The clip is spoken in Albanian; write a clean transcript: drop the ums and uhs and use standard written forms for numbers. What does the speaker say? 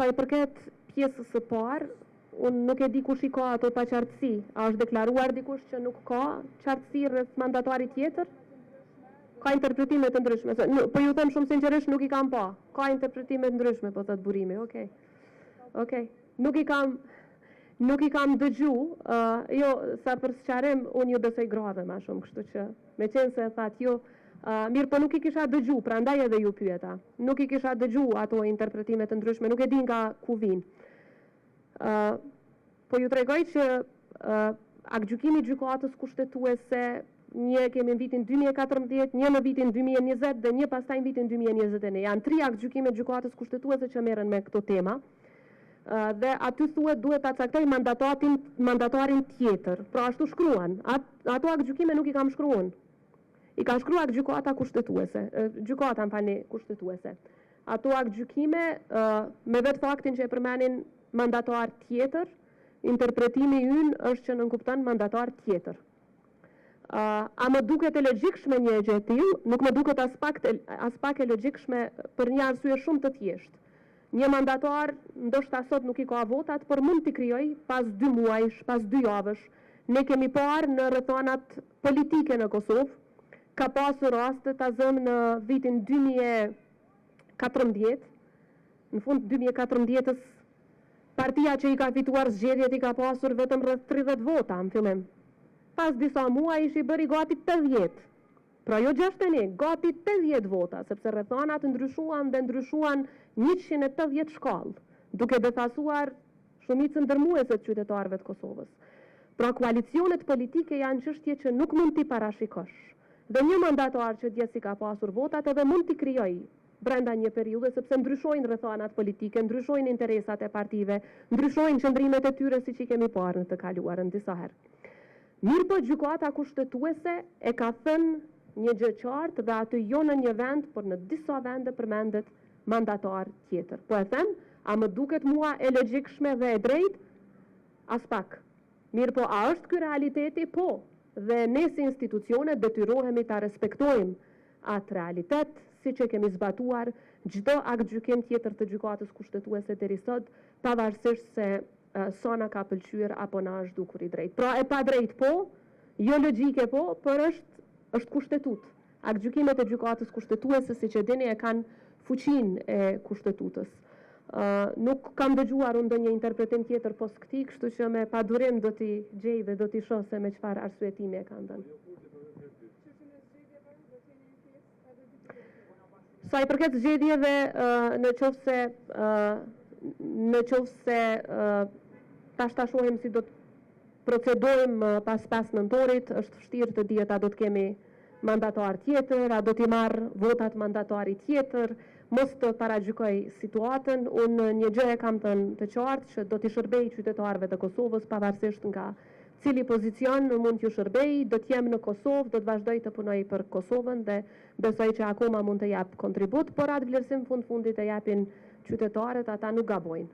Sa I përket pjesës së parë, unë nuk e di kush I ka ato pa qartësi. A është deklaruar dikush që nuk ka qartësi rreth mandatarit tjetër? Ka interpretime të ndryshme. Po ju them shumë sinqerisht nuk I kam pa. Ka interpretime të ndryshme, po thot burimi. Okej. Nuk I kam dëgju, jo, sa për sqarim, unë ju besoj grave ma shumë, kështu që, me qenë se thatë jo, mirë, po nuk I kisha dëgju, pra ndaj edhe ju pyeta. Nuk I kisha dëgju ato interpretime të ndryshme, nuk e di nga ku vinë. Po ju tregoj që aktgjykimi I gjykatës kushtetuese, një kemi në vitin 2014, një në vitin 2020 dhe një pastaj në vitin 2021. Janë 3 aktgjykime gjykatës kushtetuese që merren me këto tema. Dhe aty thuhet duhet ta caktoj mandatarin tjetër. Pra ashtu shkruan. Ato aktgjykime nuk I kam shkruan. I ka shkruar gjykata kushtetuese, gjykata kushtetuese. Ato aktgjykime me vetë faktin që e përmenin mandatar tjetër, interpretimi ynë është që nënkupton mandatar tjetër. A më duket e logjikshme një gjë e tillë? Nuk më duket as pak e logjikshme për një arsye shumë të thjeshtë. Një mandatar ndoshta sot nuk I ka votat, por mund t'i krijoj pas 2 muajsh, pas 2 javësh. Ne kemi parë në rrethonat politike në Kosovë, ka pasur raste ta zëmë në vitin 2014, në fund 2014-ës, partia që I ka fituar zgjedhjet I ka pasur vetëm rreth 30 vota në fillim. Pas disa muajsh I bëri gati 80. Pra jo 61, gati 80 vota, sepse rrethonat ndryshuan dhe ndryshuan 180 shkallë, duke befasuar shumicën dërmuese të qytetarëve të Kosovës. Pra koalicionet politike janë çështje që nuk mund t'i parashikosh. Dhe një mandatar që dje si ka pasur votat edhe mund t'i krijoj brenda një periudhe, sepse ndryshojnë rrethonat politike, ndryshojnë interesat e partive, ndryshojnë qëndrimet e tyre siç I kemi parë në të kaluarën disa herë. Mirë po gjykata kushtetuese e ka thënë një gjë qartë dhe aty jo në një vend, por në disa vende përmendet mandatar tjetër. Po e them, a më duket mua e logjikshme dhe e drejtë? As pak. Mirë po, a është ky realiteti? Po. Dhe ne si institucione detyrohemi ta respektojmë atë realitet, siç e kemi zbatuar çdo aktgjykim tjetër të gjykatës kushtetuese deri sot, pavarësisht se sa na ka pëlqyer apo na është dukur I drejtë. Pra e pa drejtë po, jo logjike po, por është kushtetut. Aktgjykimet e gjykatës kushtetuese, siç e dini, e kanë fuqinë e kushtetutës. Nuk kam dëgjuar unë ndonjë interpretim tjetër pos këtij, kështu që me padurim do t'i gjej dhe do t'i shoh se me çfarë arsyetimi e kanë dhënë. Sa I përket zgjedhjeve, në qoftë se ta shohim si do të procedojmë pas 5 nëntorit, është vështirë të dihet a do të kemi mandatar tjetër, a do t'i marr votat mandatari tjetër, mos të paragjykoj situatën. Unë një gjë e kam thënë të qartë që do t'i shërbej qytetarëve të Kosovës pavarësisht nga cili pozicion mund t'ju shërbej, do t'jem në Kosovë, do të vazhdoj të punoj për Kosovën dhe besoj që akoma mund të jap kontribut, por atë vlerësim fundit e japin qytetarët, ata nuk gabojnë.